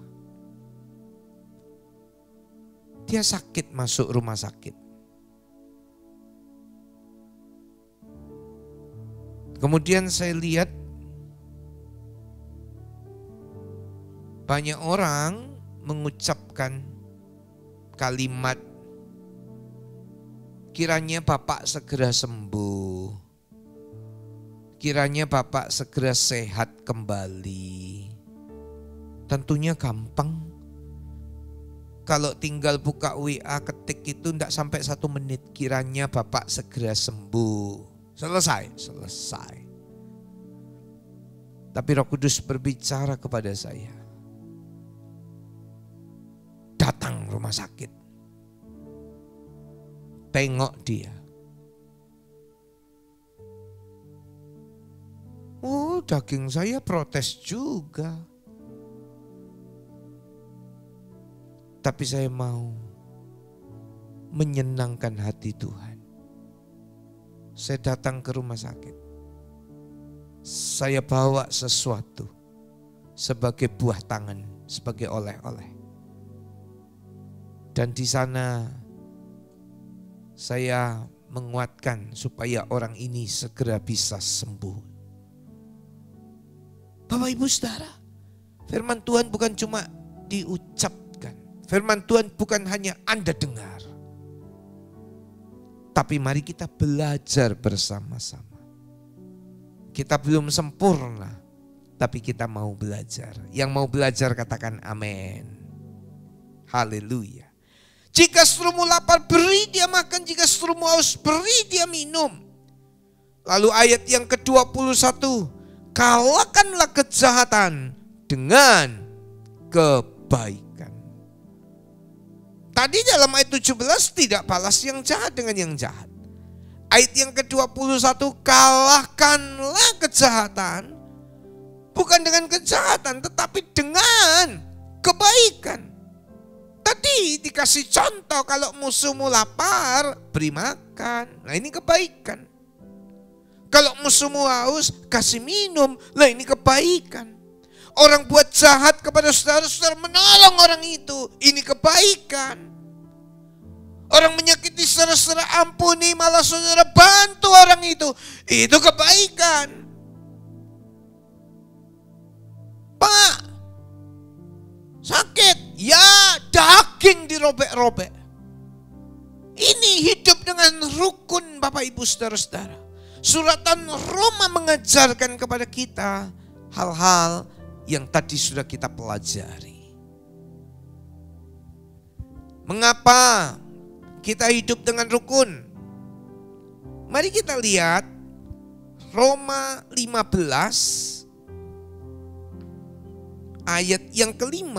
dia sakit masuk rumah sakit. Kemudian saya lihat banyak orang mengucapkan kalimat, kiranya Bapak segera sembuh, kiranya Bapak segera sehat kembali. Tentunya gampang. Kalau tinggal buka WA ketik itu tidak sampai 1 menit, kiranya Bapak segera sembuh. Selesai. Tapi Roh Kudus berbicara kepada saya. rumah sakit. Tengok dia. Oh, daging saya protes juga. Tapi saya mau menyenangkan hati Tuhan. Saya datang ke rumah sakit. Saya bawa sesuatu sebagai buah tangan, sebagai oleh-oleh. Dan di sana saya menguatkan supaya orang ini segera bisa sembuh. Bapak Ibu Saudara, firman Tuhan bukan cuma diucapkan. Firman Tuhan bukan hanya Anda dengar. Tapi mari kita belajar bersama-sama. Kita belum sempurna, tapi kita mau belajar. Yang mau belajar katakan amin. Haleluya. Jika serumu lapar, beri dia makan. Jika serumu haus, beri dia minum. Lalu ayat yang ke-21, kalahkanlah kejahatan dengan kebaikan. Tadi dalam ayat 17 tidak balas yang jahat dengan yang jahat. Ayat yang ke-21, kalahkanlah kejahatan. Bukan dengan kejahatan, tetapi dengan kebaikan. Tadi dikasih contoh, kalau musuhmu lapar, beri makan. Nah ini kebaikan. Kalau musuhmu haus, kasih minum. Nah ini kebaikan. Orang buat jahat kepada saudara-saudara, menolong orang itu. Ini kebaikan. Orang menyakiti saudara-saudara, ampuni, malah saudara bantu orang itu. Itu kebaikan. Pak, sakit. Ya, daging dirobek-robek. Ini hidup dengan rukun Bapak Ibu saudara-saudara. Suratan Roma mengajarkan kepada kita hal-hal yang tadi sudah kita pelajari. Mengapa kita hidup dengan rukun? Mari kita lihat Roma 15 ayat yang ke-5.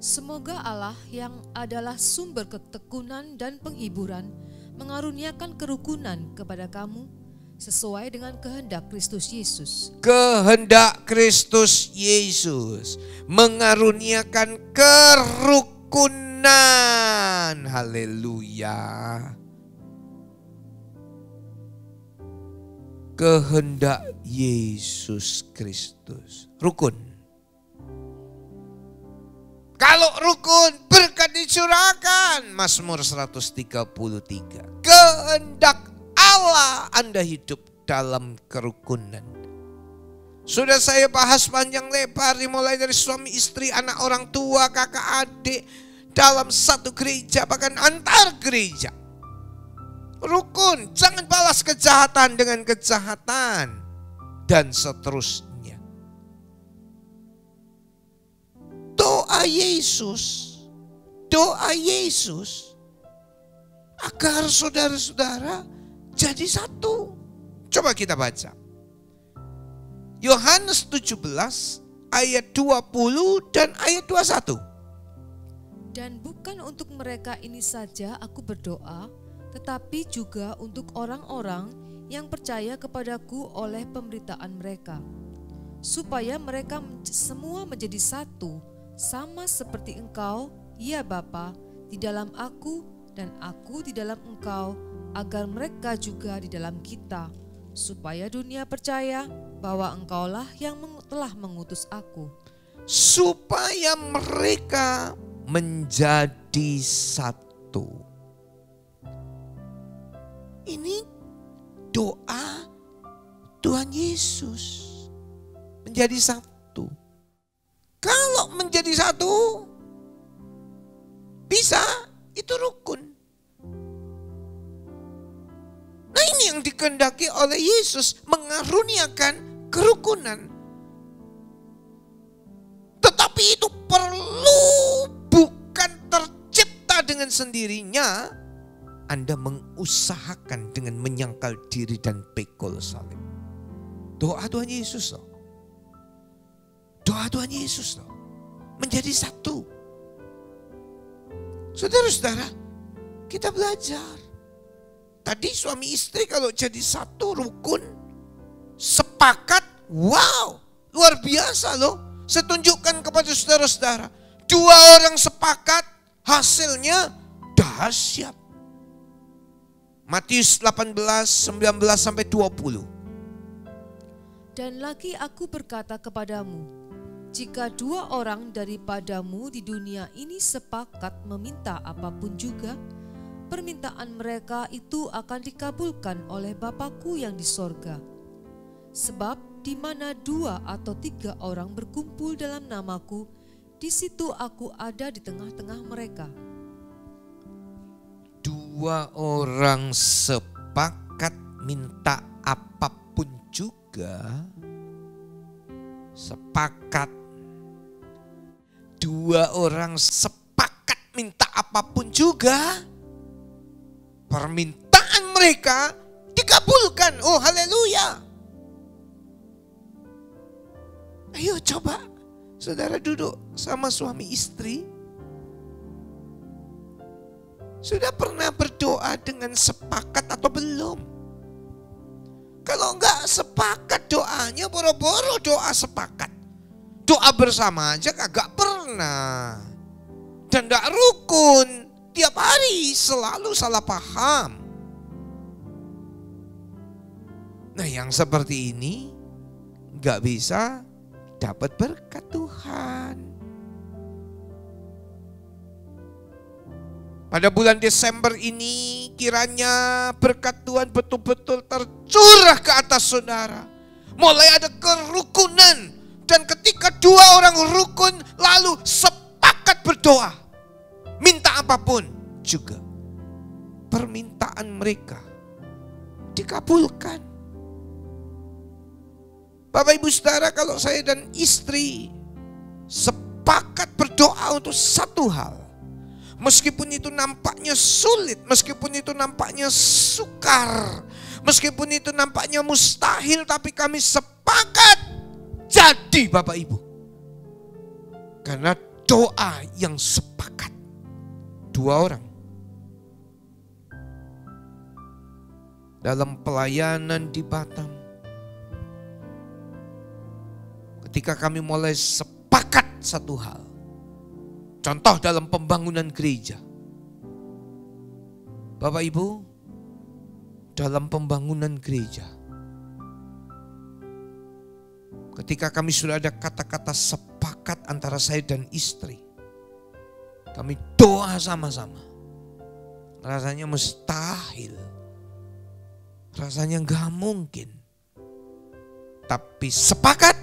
Semoga Allah yang adalah sumber ketekunan dan penghiburan mengaruniakan kerukunan kepada kamu sesuai dengan kehendak Kristus Yesus. Kehendak Kristus Yesus mengaruniakan kerukunan. Haleluya. Kehendak Yesus Kristus. Rukun. Kalau rukun, berkat dicurahkan. Mazmur 133. Kehendak Allah Anda hidup dalam kerukunan. Sudah saya bahas panjang lebar, dimulai dari suami istri, anak orang tua, kakak adik, dalam satu gereja, bahkan antar gereja. Rukun, jangan balas kejahatan dengan kejahatan, dan seterusnya. Doa Yesus agar saudara-saudara jadi satu. Coba kita baca Yohanes 17 ayat 20 dan ayat 21. Dan bukan untuk mereka ini saja aku berdoa, tetapi juga untuk orang-orang yang percaya kepadaku oleh pemberitaan mereka, supaya mereka semua menjadi satu, sama seperti Engkau, ya Bapa, di dalam aku dan aku di dalam Engkau, agar mereka juga di dalam kita, supaya dunia percaya bahwa Engkaulah yang telah mengutus aku. Supaya mereka menjadi satu. Ini doa Tuhan Yesus. Menjadi satu. Kalau menjadi satu, bisa, itu rukun. Nah ini yang dikehendaki oleh Yesus, mengaruniakan kerukunan. Tetapi itu perlu, bukan tercipta dengan sendirinya. Anda mengusahakan dengan menyangkal diri dan pikul salib. Doa Tuhan Yesus loh. Doa Tuhan Yesus loh. Menjadi satu. Saudara-saudara, kita belajar. Tadi suami istri kalau jadi satu rukun, sepakat, wow, luar biasa loh. Saya tunjukkan kepada saudara-saudara, 2 orang sepakat, hasilnya dahsyat. Matius 18, 19-20. Dan lagi aku berkata kepadamu, jika 2 orang daripadamu di dunia ini sepakat meminta apapun juga, permintaan mereka itu akan dikabulkan oleh Bapa-Ku yang di sorga. Sebab di mana 2 atau 3 orang berkumpul dalam nama-Ku, di situ Aku ada di tengah-tengah mereka. 2 orang sepakat minta apapun juga. Sepakat. 2 orang sepakat minta apapun juga. Permintaan mereka dikabulkan. Oh, haleluya. Ayo coba saudara duduk sama suami istri. Sudah pernah berdoa dengan sepakat atau belum? Kalau enggak sepakat doanya, boro-boro doa sepakat. Doa bersama aja kagak pernah. Dan enggak rukun. Tiap hari selalu salah paham. Nah, yang seperti ini enggak bisa dapat berkat Tuhan. Pada bulan Desember ini kiranya berkat Tuhan betul-betul tercurah ke atas saudara. Mulai ada kerukunan. Dan ketika 2 orang rukun lalu sepakat berdoa. Minta apapun juga. Permintaan mereka dikabulkan. Bapak Ibu Saudara, kalau saya dan istri sepakat berdoa untuk satu hal. Meskipun itu nampaknya sulit, meskipun itu nampaknya sukar, meskipun itu nampaknya mustahil, tapi kami sepakat jadi Bapak Ibu. Karena doa yang sepakat 2 orang. Dalam pelayanan di Batam, ketika kami mulai sepakat satu hal. Contoh dalam pembangunan gereja. Bapak Ibu, dalam pembangunan gereja, ketika kami sudah ada kata-kata sepakat antara saya dan istri, kami doa sama-sama. Rasanya mustahil. Rasanya gak mungkin. Tapi sepakat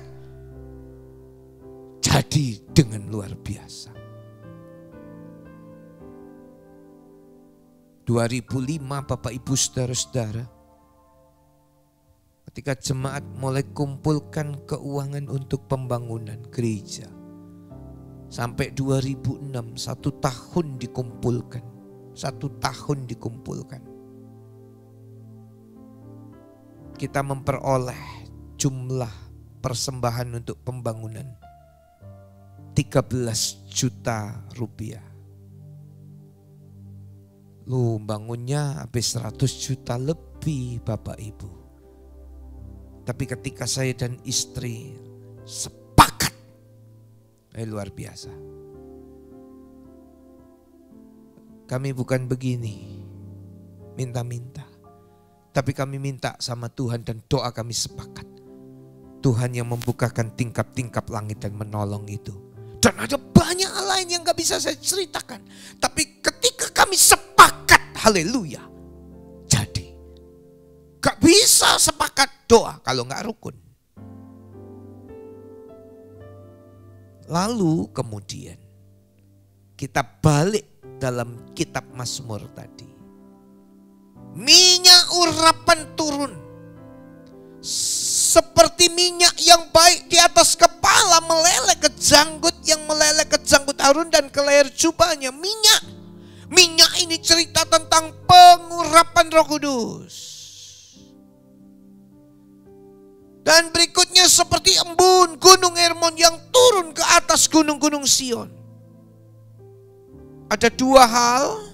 jadi dengan luar biasa. 2005 Bapak Ibu Saudara-saudara, ketika jemaat mulai kumpulkan keuangan untuk pembangunan gereja. Sampai 2006, 1 tahun dikumpulkan. 1 tahun dikumpulkan. Kita memperoleh jumlah persembahan untuk pembangunan 13 juta rupiah. Lu bangunnya habis 100 juta lebih Bapak Ibu. Tapi ketika saya dan istri sepakat, luar biasa. Kami bukan begini, minta-minta. Tapi kami minta sama Tuhan dan doa kami sepakat. Tuhan yang membukakan tingkap-tingkap langit dan menolong itu. Dan ada banyak hal lain yang gak bisa saya ceritakan. Tapi ketika kami sepakat, haleluya, jadi. Gak bisa sepakat doa kalau gak rukun. Lalu kemudian kita balik dalam kitab Mazmur tadi. Minyak urapan turun. Seperti minyak yang baik di atas kepala meleleh ke janggut, yang meleleh ke janggut Harun dan ke leher jubahnya. Minyak. Minyak ini cerita tentang pengurapan Roh Kudus. Dan berikutnya seperti embun gunung Hermon yang turun ke atas gunung-gunung Sion. ada dua hal.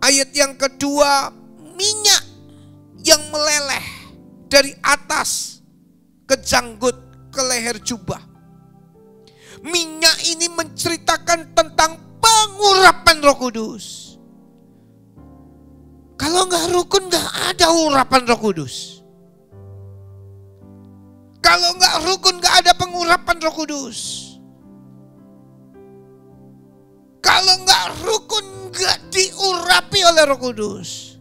Ayat yang kedua, minyak yang meleleh dari atas ke janggut ke leher jubah. Minyak ini menceritakan tentang pengurapan Roh Kudus. Kalau nggak rukun nggak ada urapan Roh Kudus. Kalau nggak rukun nggak ada pengurapan Roh Kudus. Kalau nggak rukun nggak diurapi oleh Roh Kudus.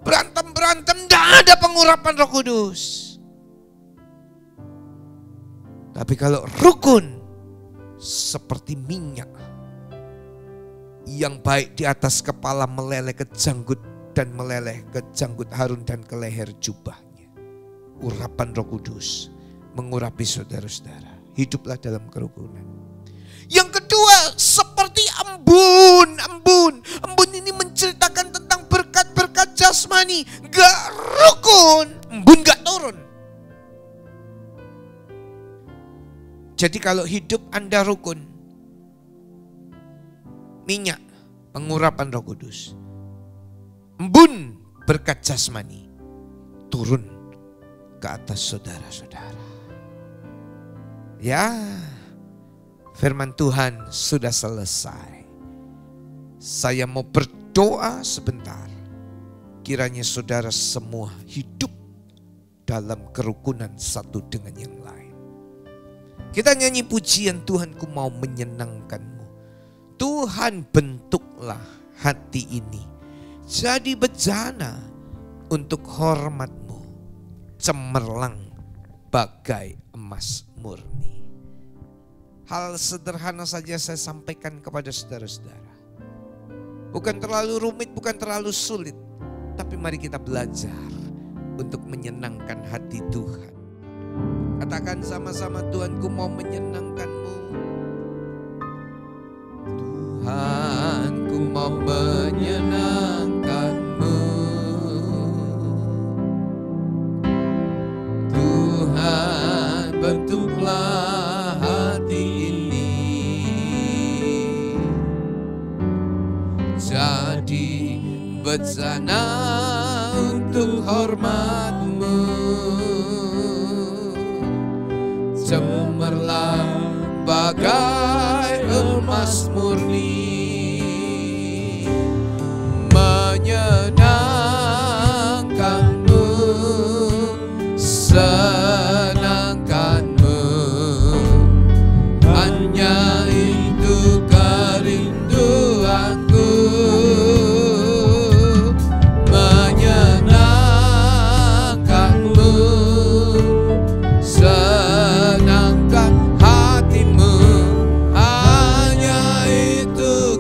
Berantem nggak ada pengurapan Roh Kudus. Tapi kalau rukun seperti minyak yang baik di atas kepala meleleh ke janggut dan meleleh ke janggut Harun dan ke leher jubahnya. Urapan Roh Kudus mengurapi saudara-saudara. Hiduplah dalam kerukunan. Yang kedua, seperti embun. Embun ini menceritakan tentang berkat-berkat jasmani. Gak rukun, embun gak turun. Jadi kalau hidup Anda rukun, minyak, pengurapan Roh Kudus. Embun, berkat jasmani, turun ke atas saudara-saudara. Ya, firman Tuhan sudah selesai. Saya mau berdoa sebentar. Kiranya saudara semua hidup dalam kerukunan satu dengan yang lain. Kita nyanyi pujian, Tuhanku mau menyenangkanmu. Tuhan, bentuklah hati ini jadi bejana untuk hormat-Mu, cemerlang bagai emas murni. Hal sederhana saja saya sampaikan kepada saudara-saudara. Bukan terlalu rumit, bukan terlalu sulit, tapi mari kita belajar untuk menyenangkan hati Tuhan. Katakan sama-sama, Tuhanku mau menyenangkan-Mu. Tuhanku mau menyenangkan-Mu. Tuhan, bentuklah hati ini jadi bejana untuk hormat-Mu. Cemerlang bagai emas murni, menyenangkan-Mu, senangkan-Mu, hanya itu kerinduanku. Menyenangkan-Mu, senangkan hatimu, hanya itu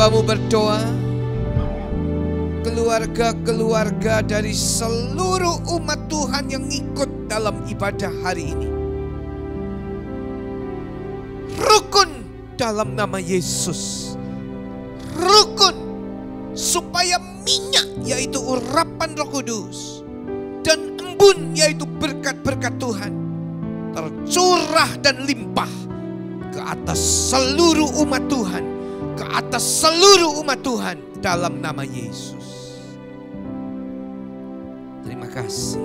Hambamu berdoa, keluarga-keluarga dari seluruh umat Tuhan yang ikut dalam ibadah hari ini, rukun dalam nama Yesus. Rukun supaya minyak yaitu urapan Roh Kudus dan embun yaitu berkat-berkat Tuhan tercurah dan limpah ke atas seluruh umat Tuhan, ke atas seluruh umat Tuhan dalam nama Yesus. Terima kasih.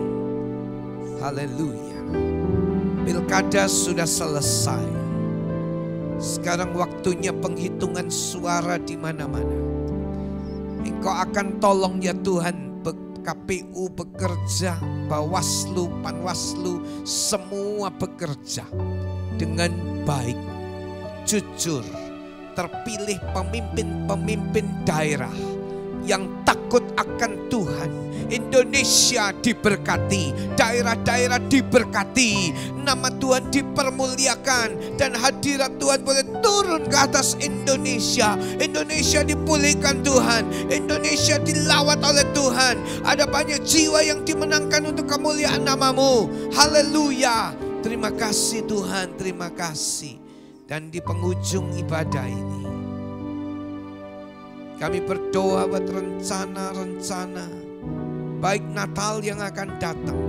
Haleluya. Pilkada sudah selesai. Sekarang waktunya penghitungan suara di mana-mana. Engkau akan tolong ya Tuhan, KPU bekerja, Bawaslu, Panwaslu, semua bekerja dengan baik, jujur. Terpilih pemimpin-pemimpin daerah yang takut akan Tuhan. Indonesia diberkati, daerah-daerah diberkati, nama Tuhan dipermuliakan, dan hadirat Tuhan boleh turun ke atas Indonesia. Indonesia dipulihkan Tuhan, Indonesia dilawat oleh Tuhan. Ada banyak jiwa yang dimenangkan untuk kemuliaan nama-Mu. Haleluya. Terima kasih Tuhan, terima kasih. Dan di penghujung ibadah ini, kami berdoa buat rencana-rencana baik Natal yang akan datang,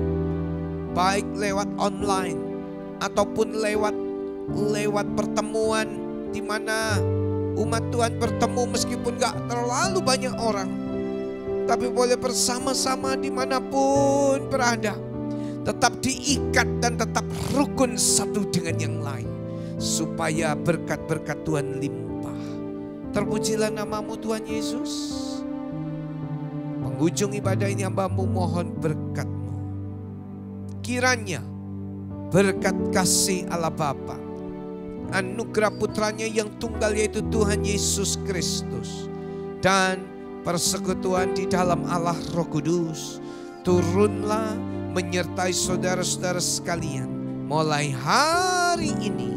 baik lewat online ataupun lewat pertemuan di mana umat Tuhan bertemu meskipun gak terlalu banyak orang, tapi boleh bersama-sama dimanapun berada, tetap diikat dan tetap rukun satu dengan yang lain, supaya berkat-berkat Tuhan limpah. Terpujilah nama-Mu Tuhan Yesus. Penghujung ibadah ini hamba-Mu mohon berkat-Mu. Kiranya berkat kasih Allah Bapa, anugerah putranya yang tunggal yaitu Tuhan Yesus Kristus, dan persekutuan di dalam Allah Roh Kudus turunlah menyertai saudara-saudara sekalian mulai hari ini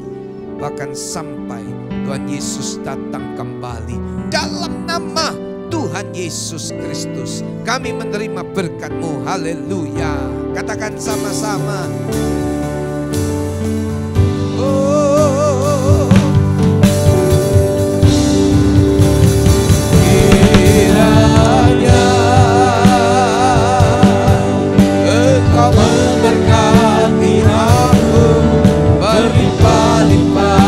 bahkan sampai Tuhan Yesus datang kembali. Dalam nama Tuhan Yesus Kristus kami menerima berkat-Mu. Haleluya. Katakan sama-sama. Kiranya Engkau memberkati aku berlimpah-limpah.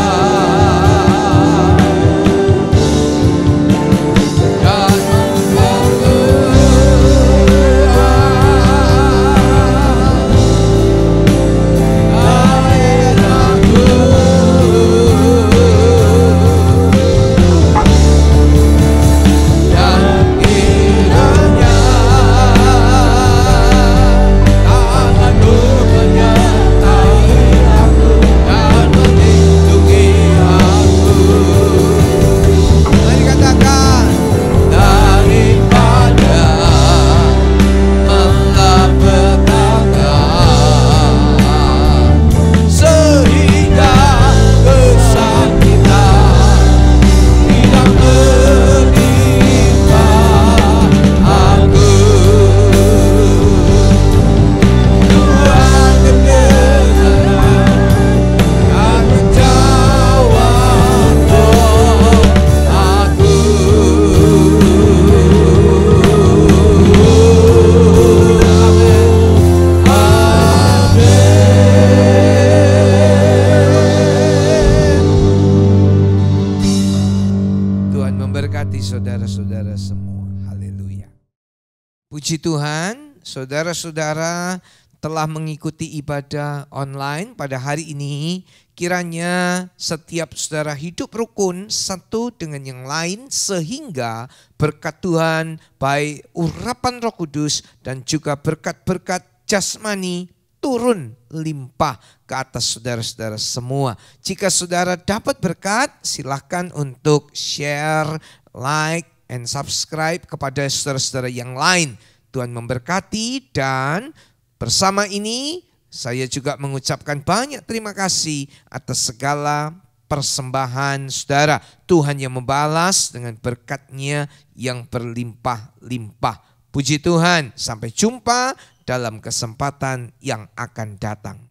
Puji Tuhan, saudara-saudara telah mengikuti ibadah online pada hari ini. Kiranya setiap saudara hidup rukun satu dengan yang lain, sehingga berkat Tuhan baik urapan Roh Kudus dan juga berkat-berkat jasmani turun limpah ke atas saudara-saudara semua. Jika saudara dapat berkat, silahkan untuk share, like, and subscribe kepada saudara-saudara yang lain. Tuhan memberkati, dan bersama ini saya juga mengucapkan banyak terima kasih atas segala persembahan saudara. Tuhan yang membalas dengan berkat-Nya yang berlimpah-limpah. Puji Tuhan, sampai jumpa dalam kesempatan yang akan datang.